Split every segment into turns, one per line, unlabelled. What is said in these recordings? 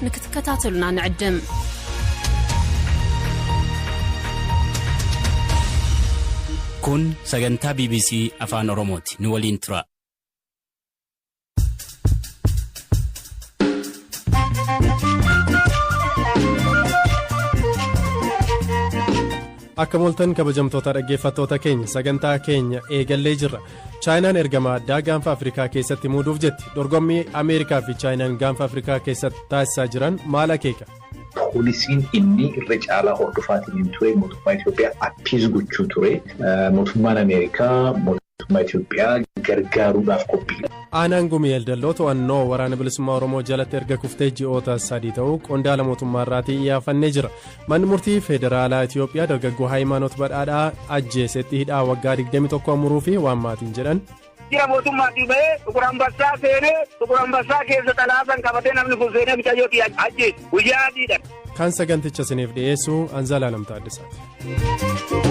نكتكتاتلنا نعدم
كون سجنتا BBC أفان أوروموتي نولين ترا
Akka moltan kabajamtoota dhaggeeffattoota keenya sagantaa keenya eegallee jirra. Chaayinaan ergama addaa gaanfa Afrikaa keessatti muuduuf jetti. Dorgommii Ameerikaa fi Chaayinaan gaanfa Afrikaa keessatti taasisaa jiran maal akeeka?
Poolisiin inni irra caalaa hordofaatiin ture mootummaa Itoophiyaa appiis gochuu ture. Mootummaan Ameerikaa mootummaa Itoophiyaa gargaaruudhaaf qophiidha.
Aanaan Gumeel Dalloo to'annoo waraana bilisummaa Oromoo jalatti erga kuftee ji'oota 3 ta'uu qondaala mootummaa irraatii iyyaafannee jira. Manni murtii federaalaa Itoophiyaa dargaggoo Hayimaanoot Badhaadhaa ajjeesetti hidhaa waggaa 21 muruu fi waan maatiin jedhan.
Jira mootummaatii bahee Tukurambassaa seenee Tukurambassaa keessa xalaasan qabatee namni kun seenee bichayyootii ajjeese guyyaa adiidha.
Kan saganticha isiniif dhiyeessu Anzalaalam Taaddasaati.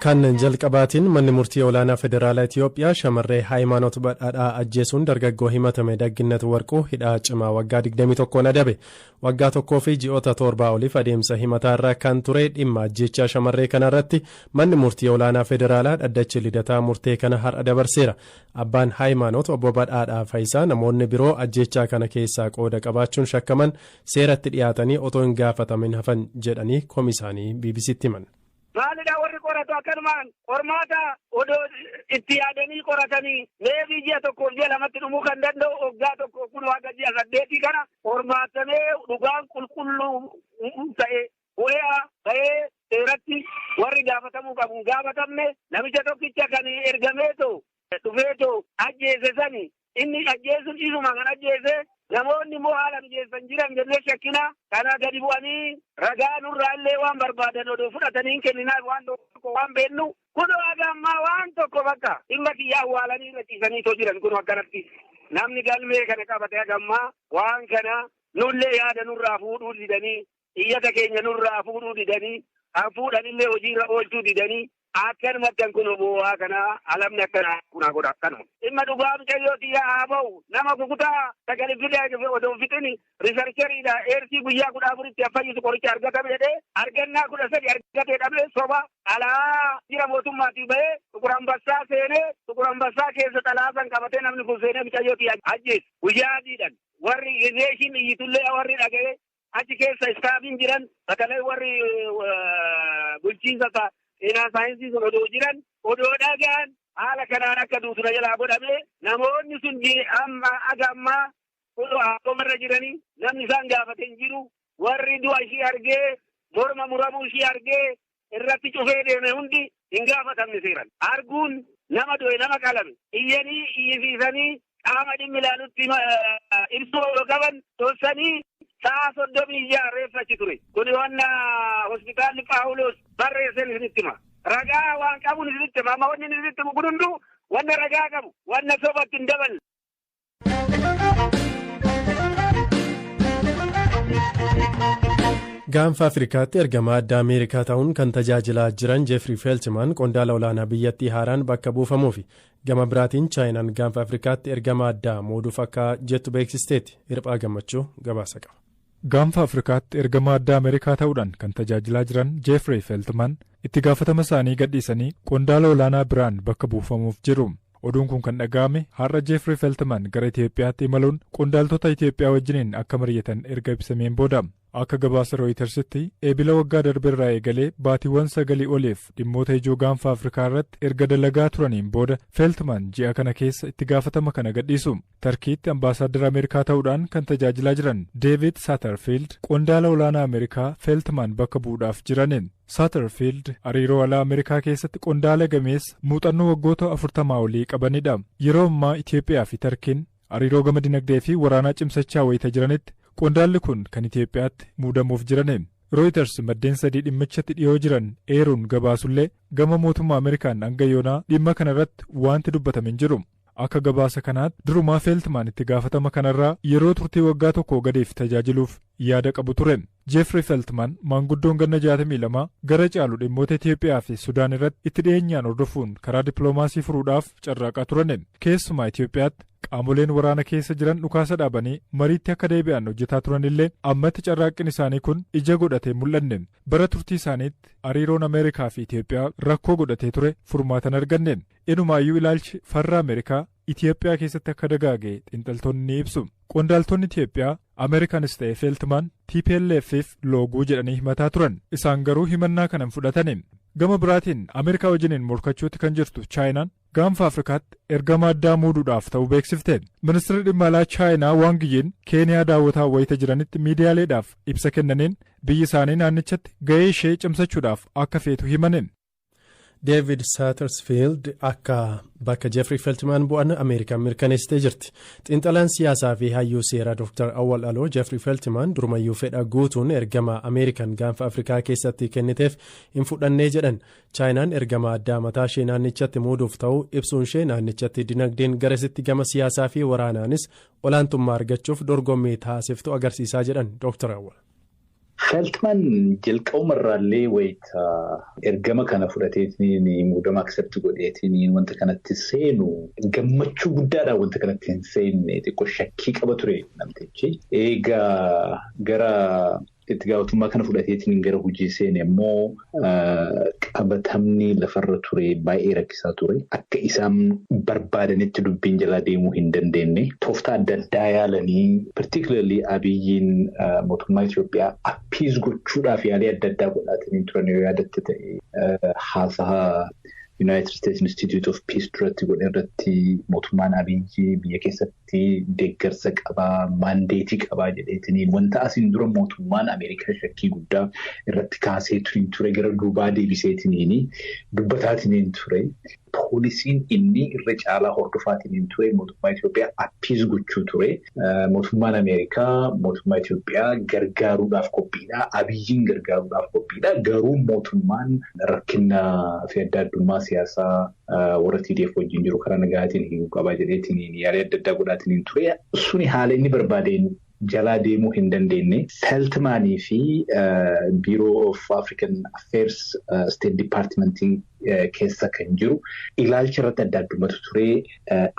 Kan jalqabaatiin manni murtii olaanaa federaalaa Itoophiyaa shamarree Hayimaanoot Badhaadhaa ajjeesuun dargaggoo himatame Dagginnat Warquu hidhaa cimaa waggaa 21 adabe. Waggaa tokkoo fi ji'oota 7 oliif adeemsa himataarra kan ture dhimma ajjechaa shamarree kanarratti manni murtii olaanaa federaalaa dhaddachi lidataa murtee kana har'a dabarseera. Abbaan Hayimaanoot obbo Badhaadhaa Faayisaa namoonni biroo ajjechaa kana keessaa qooda qabaachuun shakkaman seeratti dhiyaatanii otoo hin gaafatamin hafan jedhanii komisaanii BBC'tti himan.
Maalidhaa warri qoratu akkanumaan qormaata odoo itti yaadanii qoratanii leebii ji'a tokkoof ji'a lamatti dhumuu kan danda'u waggaa tokko kun waaqa ji'a 8 kana qormaatamee dhugaan qulqulluu ta'e bu'aa ta'ee seeratti warri gaafatamuu qabu gaafatamne namicha tokkicha kan ergameetoo dhufeetoo ajjeese sani inni ajjeesuun isuma kan ajjeese namoonni immoo haala mijeessan jiran jennee shakkina kana gadi bu'anii ragaa nurraallee waan barbaadan odoo fudhatanii kenninaaf waan tokko waan beennu kun waaqa ammaa waan tokko bakka dhimma kiyyaa awwaalanii irra ciisanii too jiran kun akkanatti namni galmee kana qabatee hagammaa waan kana nullee yaada nurraa fuudhuu didanii iyyata keenya nurraa fuudhuu didanii fuudhanillee hojiirra oolchuu didanii akkanumatti kun bu'aa kana alamni akkana kuna godha akkanuma. Dhimma dhugaa mucayyootii haa ba'u nama kukutaa sagalee fidee odoo fixini riisarcheriidha eersii guyyaa 14tti fayyisu qoricha argatame jedhee argannaa 13 argatee dhabee soba alaa jira mootummaatii bahee Tukurambassaa seenee Tukurambassaa keessa xalaasan qabatee namni kun seenee mucayyootii ajjeese guyyaa adiidhan warri reeshin iyyitullee warri dhaga'ee achi keessa istaafiin jiran batalee warri bulchiinsa seenaa saayinsii sun odoo jiran odoo dhagaan haala kanaan akka duutuna jalaa godhame namoonni sun amma agammaa haakomarra jiranii namni isaan gaafate hin jiru warri du'a ishii argee morma muramuu ishii argee irratti cufee deeme hundi hin gaafatamne seeran arguun nama do'e nama qalame iyyanii iyyisiisanii qaama dhimmi ilaalutti ibsuu yoo qaban tolsanii sa'a 36 reeffachi ture kuni wanna hospitaalli Paawuloos barreessan isinitti hima ragaa waan qabuun isinitti hima amma wanni isinitti himu kun hunduu wanna ragaa qabu wanna sobatti hin daballe.
Gaanfa Afrikaatti ergama addaa Ameerikaa ta'uun kan tajaajilaa jiran Jeefrii Feeltimaan qondaala olaanaa biyyattii haaraan bakka buufamuufi gama biraatiin Chaayinaan gaanfa Afrikaatti ergama addaa muuduuf akka jettu beeksisteetti hirphaa gammachuu gabaasa qaba.
Gaanfa Afrikaatti ergama addaa Ameerikaa ta'uudhaan kan tajaajilaa jiran Jeefrii Feeltimaan itti gaafatama isaanii gadhiisanii qondaala olaanaa biraan bakka buufamuuf jiru. Oduun kun kan dhaga'ame har'a Jeefrii Feeltimaan gara Itoophiyaatti imaluun qondaaltota Itoophiyaa wajjiniin akka mari'atan erga ibsameen booda. Akka gabaasa Rooyitersitti eebila waggaa darbeerraa eegalee baatiiwwan 9 oliif dhimmoota ijoo gaanfa Afrikaa irratti erga dalagaa turaniin booda Feeltimaan ji'a kana keessa itti gaafatama kana gadhiisu. Tarkiitti ambaasaaddara Ameerikaa ta'uudhaan kan tajaajilaa jiran Deevid Saatarfiild qondaala olaanaa Ameerikaa Feeltimaan bakka bu'uudhaaf jiraniin. Saatarfiild hariiroo alaa Ameerikaa keessatti qondaala gameessa muuxannoo waggoota 40 olii qabanidha. Yeroo ammaa Itoophiyaa fi Tarkiin hariiroo gama dinagdee fi waraanaa cimsachaa wayita jiranitti qondaalli kun kan Itoophiyaatti muudamuuf jiraniin. Reuters maddeen 3 dhimmichatti dhiyoo jiran eeruun gabaasullee gama mootummaa Ameerikaan hanga yoonaa dhimma kana irratti wanti dubbatame hin jiru. Akka gabaasa kanaatti durumaa Feeltimaan itti gaafatama kanarraa yeroo turtii waggaa tokko gadeef tajaajiluuf yaada qabu ture. Jeefrii Feeltimaan maanguddoon ganna 62 gara caalu dhimmoota Itiyoophiyaa fi Sudaan irratti itti dhiyeenyaan hordofuun karaa dippiloomaasii furuudhaaf carraaqaa turan. Keessumaa Itiyoophiyaatti qaamoleen waraana keessa jiran dhukaasa dhaabanii mariitti akka deebi'an hojjetaa turanillee ammatti carraaqqin isaanii kun ija godhatee mul'anne. Bara turtii isaaniitti hariiroon Ameerikaa fi Itiyoophiyaa rakkoo godhatee ture furmaatan arganne. Inumaayyuu ilaalchi farra Ameerikaa Itiyoophiyaa keessatti akka dagaage xiinxaltoonni ni ibsu. Qondaaltonni Itiyoophiyaa Ameerikaanis ta'e Feeltimaan TPLF'if looguu jedhanii himataa turan. Isaan garuu himannaa kanan fudhataniin. Gama biraatiin Ameerikaa wajjiniin morkachuutti kan jirtu Chaayinaan gaanfa Afrikaatti ergama addaa muuduudhaaf ta'uu beeksifte. Ministeerri dhimma alaa Chaayinaa Waang Yiin Keeniyaa daawwataa wayita jiranitti miidiyaaleedhaaf ibsa kennaniin biyyi isaanii naannichatti ga'ee ishee cimsachuudhaaf akka feetu himanin.
David Sattersfield akka bakka Jeefrii Feeltimaan bu'an Ameerikaan mirkaneessitee jirti. Xiinxalaan siyaasaa fi hayyuu seeraa Dr. Awwal Aloo Jeefrii Feeltimaan durumayyuu fedha guutuun ergama Ameerikaan gaanfa Afrikaa keessatti kenniteef hin fudhannee jedhan. Chaayinaan ergama addaa mataa ishee naannichatti muuduuf ta'uu ibsuun ishee naannichatti dinagdeen garasitti gama siyaasaa fi waraanaanis olaantummaa argachuuf dorgommii taasiftu agarsiisaa jedhan Dr. Awwal.
Feeltimaan jalqabumarraallee wayita ergama kana fudhateetiin muudama accept godheetiin wanta kanatti seenu gammachuu guddaadhaan wanta kanatti hin seenne xiqqoo shakkii qaba ture namtichi. Egaa gara itti gaafatamummaa kana fudhateetiin gara hojii seene immoo qabatamni lafarra ture baay'ee rakkisaa ture. Akka isaan barbaadanitti dubbiin jalaa deemuu hin dandeenye. Tooftaa adda addaa yaalanii particularly Abiyyiin mootummaa Itiyoophiyaa appiis gochuudhaaf yaalii adda addaa godhaatanii turan yoo yaadatte ta'e haasaa United States Institute of Peace duratti godhe irratti mootummaan Abiyyi biyya keessatti deeggarsa qabaa, maandeetii qabaa jedheetiniin wanta asiin dura mootummaan Ameerikaa shakkii guddaa irratti kaasee ture gara duubaa deebiseetiniin dubbataatiin ture. Poolisiin inni irra caalaa hordofaatiin ture mootummaa Itiyoophiyaa appiis gochuu ture. Mootummaan Ameerikaa mootummaa Itiyoophiyaa gargaaruudhaaf qophiidha. Abiyyiin gargaaruudhaaf qophiidha. Garuu mootummaan rakkina fi adda addummaa siyaasaa warra TDF wajjin jiru karaa nagaatiin hiikuu qabaa jedheetiin yaalii adda addaa godhaatiin ture. Suni haala inni barbaadeen jalaa deemuu hin dandeenye. Feeltimaanii fi Bureau of African Affairs State Departmentii keessa kan jiru ilaalcha irratti adda addummaatu ture.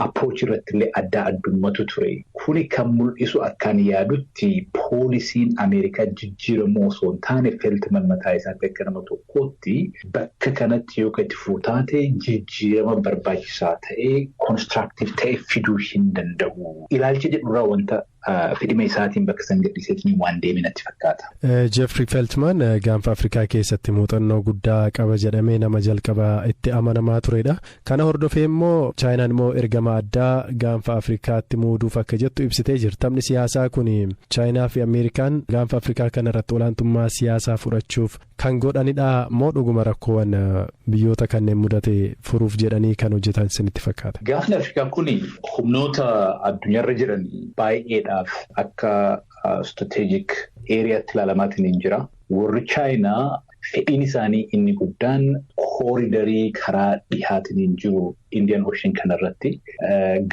Approach irratti illee adda addummaatu ture. Kuni kan mul'isu akkaan yaadutti poolisiin Ameerikaa jijjiiramoo osoo hin taane Feeltimaan mataa isaatti akka nama tokkootti bakka kanatti yoo itti fuutaate jijjiirama barbaachisaa ta'e constructive ta'e fiduu hin danda'u. Ilaalcha jedhurraa wanta fedhima isaatiin bakka san gadhiiseetiin waan deeme natti fakkaata.
Jeefrii Feeltimaan gaanfa Afrikaa keessatti muuxannoo guddaa qaba jedhamee nama jalqaba itti amanamaa turedha. Kana hordofee immoo Chaayinaan immoo ergama addaa gaanfa Afrikaatti muuduuf akka jettu ibsitee jirti. Taphni siyaasaa kun Chaayinaa fi Ameerikaan gaanfa Afrikaa kanarratti olaantummaa siyaasaa fudhachuuf kan godhanidha moo dhuguma rakkoowwan biyyoota kanneen mudate furuuf jedhanii kan hojjetan isinitti fakkaata?
Gaanfni Afrikaa kun humnoota addunyaarra jiran baay'eedhaaf akka strategic areaatti ilaalamaatiin hin jira. Warri Chaayinaa fedhiin isaanii inni guddaan kooridarii karaa dhihaatiin hin jiru Indian Ocean kanarratti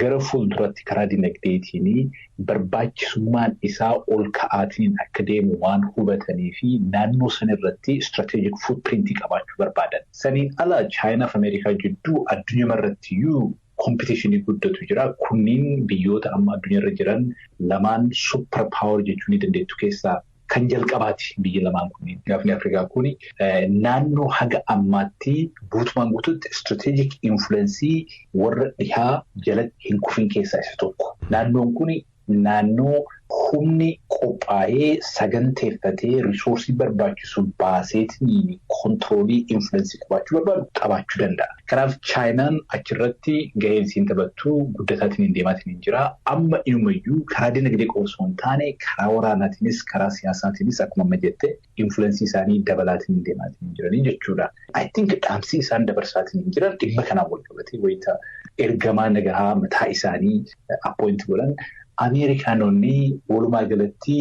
gara fuulduratti karaa dinagdeetiin barbaachisummaan isaa ol ka'aatiin akka deemu waan hubatanii fi naannoo sanirratti strategic footprintii qabaachuu barbaadan. Saniin ala Chaayinaa fi Ameerikaa jidduu addunyaarratti iyyuu Kompitiishinii guddatu jira. Kunniin biyyoota amma addunyaarra jiran lamaan super power jechuu ni dandeettu keessaa kan jalqabaati biyya lamaan kunniin. Gaafni Afrikaa kuni naannoo haga ammaatti guutumaan guututti strategic influensii warra dhihaa jalatti hin kufin keessaa isa tokko. Naannoon kuni naannoo humni qophaa'ee saganteeffatee risoorsii barbaachisu baaseetiin kontiroolii influensii qabaachuu danda'a. Kanaaf Chaayinaan achirratti gaheen isiin taphattu guddataatiin hin deemaatiin hin jira. Amma inumayyuu karaa dinagdee qofa osoo hin taane karaa waraanaatiinis karaa siyaasaatiinis akkuma amma jette influensii isaanii dabalaatiin hin deemaatiin hin jiranii jechuudha. I think dhaamsii isaan dabarsaatiin hin jiran dhimma kanaan wal qabatee wayita ergamaa nagahaa mataa isaanii appoint godhan. Ameerikaanonni walumaa galatti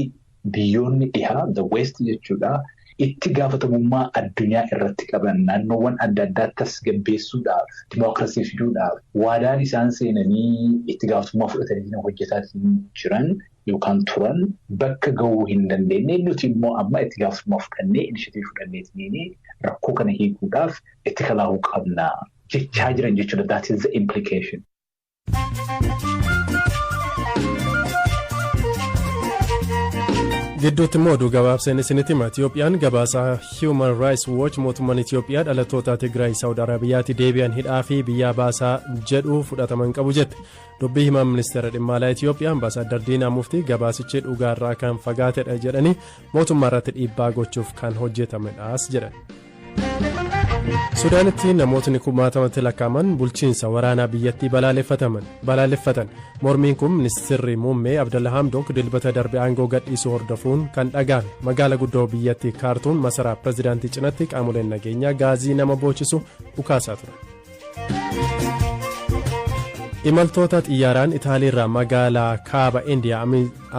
biyyoonni dhihaa the west jechuudha itti gaafatamummaa addunyaa irratti qaban naannoowwan adda addaa tasgabbeessuudhaaf dimookiraasii fiduudhaaf waadaan isaan seenanii itti gaafatamummaa fudhatanii hojjetaa jiran yookaan turan bakka gahuu hin dandeenye nuti immoo amma itti gaafatamummaa fudhannee inishatiivii fudhanneetiin rakkoo kana hiikuudhaaf itti kalaahuu qabna jechaa jiran jechuudha. That is the implication.
Gidduutti immoo oduu gabaabseen isinitti hima. Itiyoophiyaan gabaasaa Human Rights Watch mootummaan Itiyoophiyaa dhalattoota Tigraay Saawud Arabiyaatti deebi'an hidhaa fi biyyaa baasaa jedhu fudhataman qabu jette. Dubbii himaa ministeera dhimma alaa Itiyoophiyaa Ambaasaadar Diinaa Muftii gabaasichi dhugaarraa kan fagaatedha jedhanii mootummaa irratti dhiibbaa gochuuf kan hojjetamedhaas jedhan. Suudaanitti namootni 10,000 lakkaa'aman bulchiinsa waraanaa biyyattii balaaleffatan. Mormiin kun ministeerri muummee Abdalla Hamdok dilbata darbe aangoo gadhiisuu hordofuun kan dhaga'ame. Magaala guddoo biyyattii Kaartuum masaraa pirezidaantii cinatti qaamoleen nageenyaa gaazii nama boochisu dhukaasaa turan. Imaltoota xiyyaaraan Itaaliirraa magaalaa kaaba Indiyaa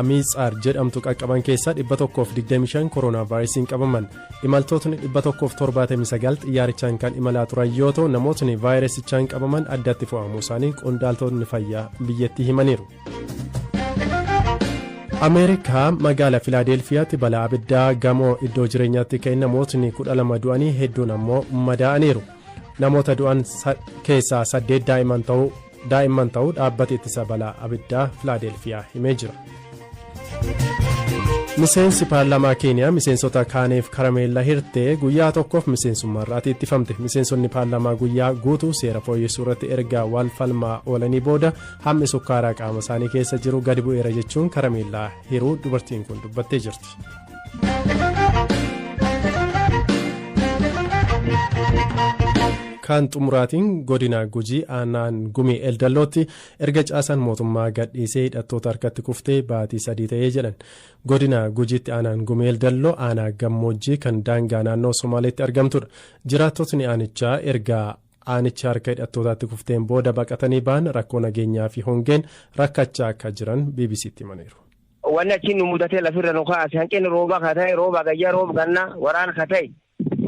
Amiitsaar jedhamtu qaqqaban keessaa 125 koronaa vaayirasiin qabaman. Imaltootni 179 xiyyaarichaan kan imalaa turan yoo ta'u namootni vaayirasichaan qabaman addatti fo'amuu isaanii qondaaltonni fayyaa biyyattii himaniiru. Ameerikaa magaalaa Filaadelfiyaatti balaa abiddaa gamoo iddoo jireenyaatti ka'e namootni 12 du'anii hedduun ammoo madaa'aniiru. Namoota du'an keessaa 8 daa'imman ta'uu dhaabbata ittisa balaa abiddaa Filaadelfiyaa himee jira. Miseensi paarlaamaa Keeniyaa miseensota kaaniif karameellaa hirtee guyyaa tokkoof miseensummaarraatti ittifamte. Miseensonni paarlaamaa guyyaa guutuu seera fooyyessuu irratti erga wal falmaa oolanii booda hammi sukkaaraa qaama isaanii keessa jiru gadi bu'eera jechuun karameellaa hiruu dubartiin kun dubbattee jirti. Kan xumuraatiin godina Gujii aanaan Gumii Eldallootti erga caasaan mootummaa gadhiisee hidhattoota harkatti kuftee baatii 3 ta'ee jedhan. Godina Gujiitti aanaan Gumii Eldalloo aanaa gammoojjii kan daangaa naannoo Somaaleetti argamtudha. Jiraattotni aanichaa erga aanicha harka hidhattootaatti kufteen booda baqatanii ba'an rakkoo nageenyaa fi hongeen rakkachaa akka jiran BBC'tti himaniiru.
Wanni achiin nu mudatee lafirra nu kaase hanqinni roobaa kata'e rooba gayyaa rooba gannaa waraana kata'e.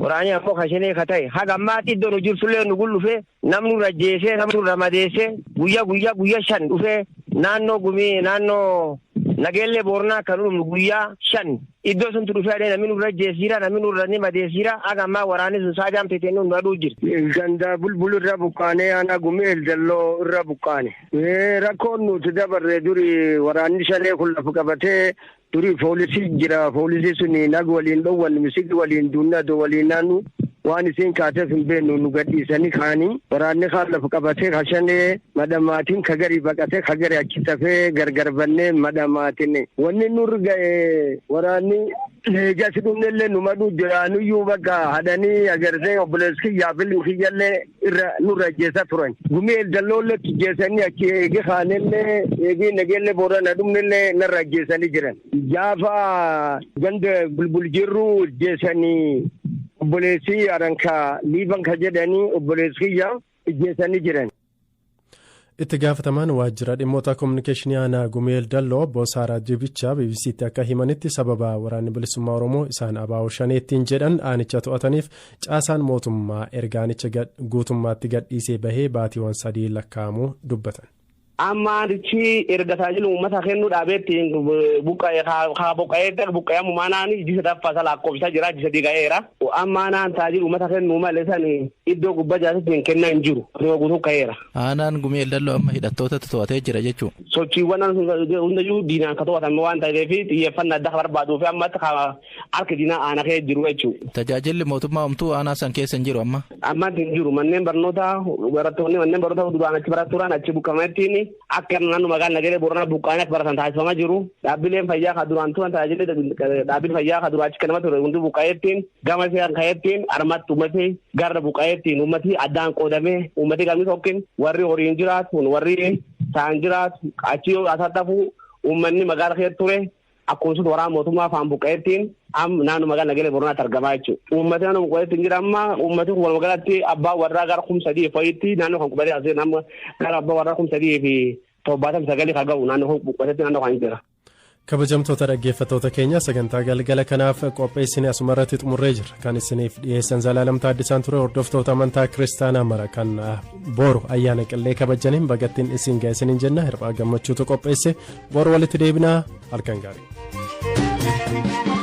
Waraanni ammoo kashinee kata'e haga ammaatti iddoo nu jirtullee nu gullufe namnu rajjeesee namnu ramadeessee guyyaa 5 dhufee naannoo Gumii naannoo nageellee Boornaa kan dhufnu guyyaa 5 iddoo suntu dhufee namni nu rajjeesiira namni nu ramadeessiira haga ammaa waraanni sun saajaan teetee nu aduu jirti.
Ganda bulbulu irra buqqaanee aanaa Gumii Eldalloo irra buqqaane. Rakkoon nuti dabarree duri waraanni shalee kun lafa qabatee. Durii poolisii jira poolisii suni nag waliin dhowwan misigi waliin dunnado waliin naannu waan isin kaateef hin beeknu nu gadhiisanii kaanii waraanni kaan lafa qabatee kashanee madhamaatiin kagarii baqatee kagarii achi tafee gargar bannee madhamaatiin wanni nurra ga'e waraanni leegasi dhumnellee nu maduu jiraanuyyuu bakka hadhanii agarsee obboleessi yaafilli kiyyallee irra nurra jeessa turan. Gumii Eldalloollee jeessanii achi eegi kaanellee eegi nageellee boorana dhumnellee narra jeessanii jiran. Gaafa ganda bulbul jirru jeessanii obboleessi aranka liiban ka jedhanii obboleessi kiyya jeessanii jiran.
Itti gaafatamaan waajjira dhimmoota kominikeeshinii aanaa Gumii Eldalloo obbo Saaraa Jibichaa BBC'tti akka himanitti sababa waraanni bilisummaa Oromoo isaan abaa'oo shaneettiin jedhan aanicha to'ataniif caasaan mootummaa erga aanicha guutummaatti gadhiisee bahee baatiiwwan 3 lakkaa'amuu dubbatan.
Ammaanichi erga tajaajila uummata kennuu dhaabeettiin buqqa'ee mumaanaani jisa daffasa lakkoofsa jira jisa diga'eera. Ammaanaan tajaajila uummata kennuu malee san iddoo gubbaa jaasittiin kennaa hin jiru. Guutuu ka'eera.
Aanaan Gumii Eldalloo amma hidhattootatti to'atee jira jechuun.
Sochiiwwan hundayyuu diinaan ka to'atame waan ta'eef xiyyeeffannaa adda barbaaduu fi ammatti harka diinaa aanaa ka'ee jiru jechuudha.
Tajaajilli mootummaa homtuu aanaa san keessa hin jiru amma?
Ammatti hin jiru manneen barnootaa barattoonni manneen barnootaa duraan achi baratuudhaan achi buqqameettiin akka naannoo magaalaa Nageellee Boorana buqqaaniif baratan taasifamaa jiru. Dhaabbileen fayyaa kan duraan turan tajaajila dhaabbileen fayyaa kan duraan achi kennama ture hundi buqqaa'eettiin gama seeraan ka'eettiin armatti uummatee garra buqqaa'eettiin uummatii addaan qoodamee uummatii galmi tokkin warri horiin jiraatu warri saan jiraatu achi yoo asattafu uummanni magaalaa keessa ture. Akkuma waraana mootummaa afaan buqqaa'eettiin naannoo magaalaa Nageellee Booranaatti argamaa jechuudha. Uummatni naannoo buqqaa'eettiin jira amma uummatni kun walumaa galatti abbaa warraa gara 3,000 fa'iitti naannoo kan qubatee asii nama gara abbaa warraa 3,079 kan ga'u naannoo kan buqqaa'eetti naannoo kan jira.
Kabajamtoota dhaggeeffattoota keenya sagantaa galgala kanaaf qopheessine asumarratti xumurree jira. Kan isiniif dhiyeessan Zalaalam Taaddisaan ture. Hordoftoota amantaa kiristaanaa mara kan boru ayyaana qillee kabajaniin bagattiin isin ga'isaniin jenna. Hirphaa gammachuutu qopheesse. Boru walitti deebinaa halkan gaarii.